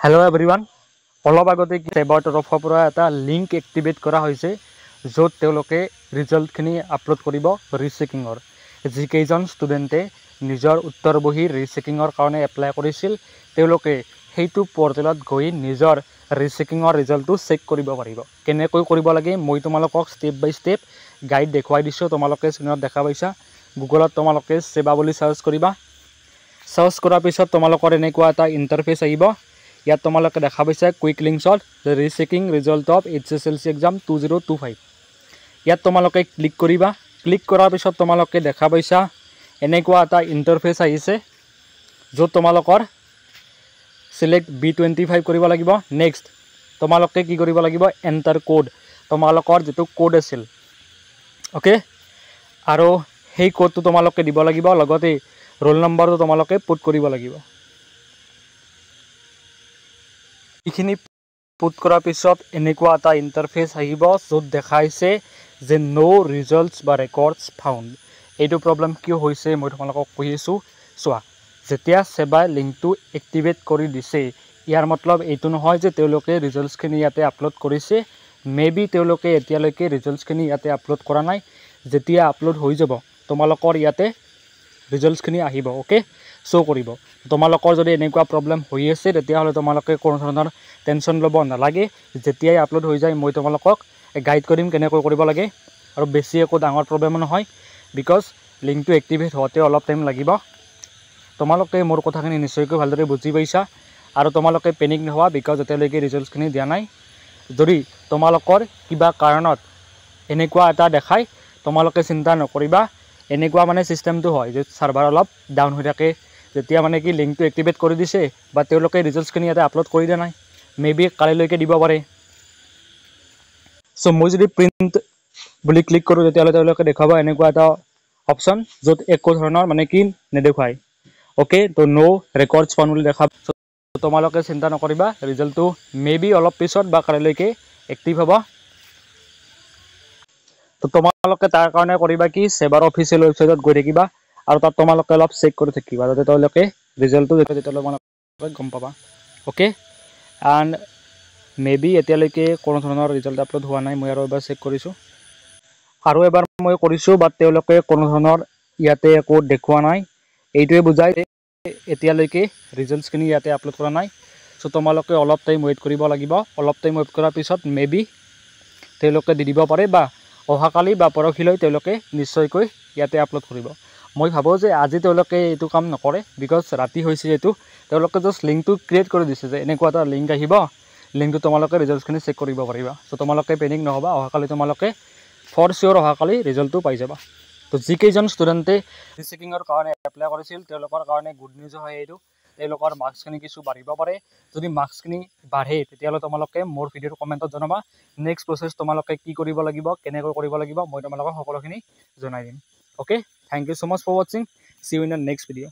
hello everyone अलग आगते sabre तरफर पर एटा link activate करा होइसे जोत तेलोके रिजल्टखिनि आपलोड करिब रिचेकिंगर जिकेइजन स्टुडेन्टे निजर उत्तर बही रिचेकिंगर कारणे एप्लाई करिसिल तेलोके हेतु पोर्टेলত गई निजर रिचेकिंगर रिजल्टটো चेक करिब पारिब केनेকৈ करिब लागे মই তোমালোকক स्टेप बाय स्टेप गाइड देखुवाई दिছো তোমালোকে स्क्रीनत দেখা पाइसा गुगलत তোমালোকে सेवा বুলি सार्च करिबा सार्च কৰাৰ পিছত তোমালোকৰ এনেকুৱা এটা ইন্টাৰফেস আহিব ইয়াত তোমালোকে দেখা পাইছা কুইক লিংকছত rechecking result of HSLC exam 2025 ইয়াত তোমালোকে ক্লিক কৰিবা ক্লিক কৰাৰ পিছত তোমালোকে দেখা পাইছা এনেকুৱা এটা ইন্টাৰফেস আহিছে য'ত তোমালোকৰ সিলেক্ট B25 কৰিব লাগিব নেক্সট তোমালোকে কি কৰিব লাগিব এন্টাৰ কোড তোমালোকৰ যেটো কোড আছিল ওকে আৰু সেই কোডটো তোমালোকে দিব লাগিব লগতে रोल नम्बर तो तुम्हारे पुट करिब লাগিব इखिनि पुट करार पिছত এনেকুৱা এটা ইন্টাৰফেস আহিব য'ত দেখাইছে যে নো ৰিজাল্টস বা ৰেকৰ্ডস ফাউন্ড এইটো প্ৰবলেম কিয় হৈছে মই তোমালোকক কৈছো সোৱা যেতিয়া সেবাই লিংকটো এক্টিভেট কৰি দিছে ইয়াৰ मतलब এইটো নহয় যে তেওঁলোকে ৰিজাল্টস খিনি ইয়াতে আপলোড কৰিছে মেবি তেওঁলোকে এতিয়ালৈকে ৰিজাল্টস খিনি ইয়াতে আপলোড কৰা নাই যেতিয়া আপলোড হৈ যাব তোমালোকৰ ইয়াতে रिजल्ट्सखिनि आहिब ओके शो करिब তোমালোকৰ যদি এনেকুৱা প্ৰবলেম হৈ আছে তেতিয়া হলে তোমালোকে কোন ধৰণৰ টেনচন লব নালাগে যেতিয়াই আপলোড হৈ যায় মই তোমালোকক গাইড কৰিম কেনেকৈ কৰিব লাগে আৰু বেছি একো ডাঙৰ প্ৰবলেম নহয় বিকজ লিংকটো এক্টিভেট হওঁতে অলপ টাইম লাগিব তোমালোকে মোৰ কথাখিনি নিশ্চয়কৈ ভালদৰে বুজি পাইছা আৰু তোমালোকে পেনিক নহবা বিকজ এতিয়ালৈকে ৰিজল্টছখিনি দিয়া নাই যদি তোমালোকৰ কিবা কাৰণত এনেকুৱা এটা দেখাই তোমালোকে চিন্তা নকৰিবা এনেকুৱা মানে সিস্টেমটো হয় যে সাৰ্ভাৰ অলপ ডাউন হৈ থাকে যেতিয়া মানে কি লিংকটো এক্টিভেট কৰি দিছে বা তেওঁলোকে ৰিজাল্টছখিনি ইয়াতে আপলোড কৰি দিয়া নাই মেবি কালিলৈকে দিব পাৰে সো মই যদি প্ৰিন্ট বুলি ক্লিক কৰো তেতিয়ালে তেওঁলোকে দেখাব এনেকুৱা এটা অপচন য'ত একো ধৰণৰ মানে কি নেদেখায় ওকে তো নো ৰেকৰ্ডস ফাউন্ড বুলি দেখাব তোমালোকে চিন্তা নকৰিবা ৰিজাল্টটো মেবি অলপ পিছত বা কালিলৈকে এক্টিভ হ'ব तो তোমালোকে তাৰ কাৰণে কৰিবা কি সেবাৰ অফিচিয়েল ওয়েবসাইটত গৈ থাকিবা আৰু তাত তোমালোকে অলপ চেক কৰি থাকিবা যাতে তেওঁলোকে ৰিজাল্টটো যেতিয়ালৈকে গম পাবা ওকে এন্ড মেবি এতিয়ালৈকে কোনো ধৰণৰ ৰিজাল্ট আপলোড হোৱা নাই মই আৰু এবাৰ চেক কৰিছো আৰু এবাৰ মই কৰিছো বাট তেওঁলোকে কোনো ধৰণৰ ইয়াতে একো দেখুৱা নাই এইটোৱে বুজায় এতিয়ালৈকে ৰিজাল্টছখিনি ইয়াতে আপলোড কৰা নাই সো তোমালোকে অলপ টাইম ওয়েট কৰিব লাগিব অলপ টাইম ওয়েট কৰাৰ পিছত মেবি তেওঁলোকে দি দিব পাৰে বা অহাকালি বা পৰখিলৈ তেওঁলোকে নিশ্চয়কৈ ইয়াতে আপলোড কৰিব মই ভাবো যে আজি তেওঁলোকে এটো কাম নকৰে বিকজ ৰাতি হৈছে এটো তেওঁলোকে জাস্ট লিংকটো ক্ৰিয়েট কৰি দিছে যে এনেকুৱা এটা লিংক আহিব লিংকটো তোমালোকে ৰিজাল্টছখিনি চেক কৰিব পাৰিবা সো তোমালোকে পেনিক নহবা অহাকালি তোমালোকে ফৰ শিওৰ অহাকালি ৰিজাল্টটো পাই যাবা তো জিকেজন ষ্টুডেন্টে ৰিচেকিংৰ কাৰণে এপ্লাই কৰিছিল তেওঁলোকৰ কাৰণে গুড নিউজ হয় এইটো তেওঁলোকৰ মাৰ্কছখিনি কিছু বাঢ়িব পাৰে যদি মাৰ্কছখিনি বাঢ়ে তেতিয়ালে তোমালোকে মোৰ ভিডিওৰ কমেন্টত জনাবা নেক্সট প্ৰসেস তোমালোকে কি কৰিব লাগিব কেনেকৈ কৰিব লাগিব মই তোমালোকক সকলোখিনি জনাই দিম okay thank you so much for watching see you in the next video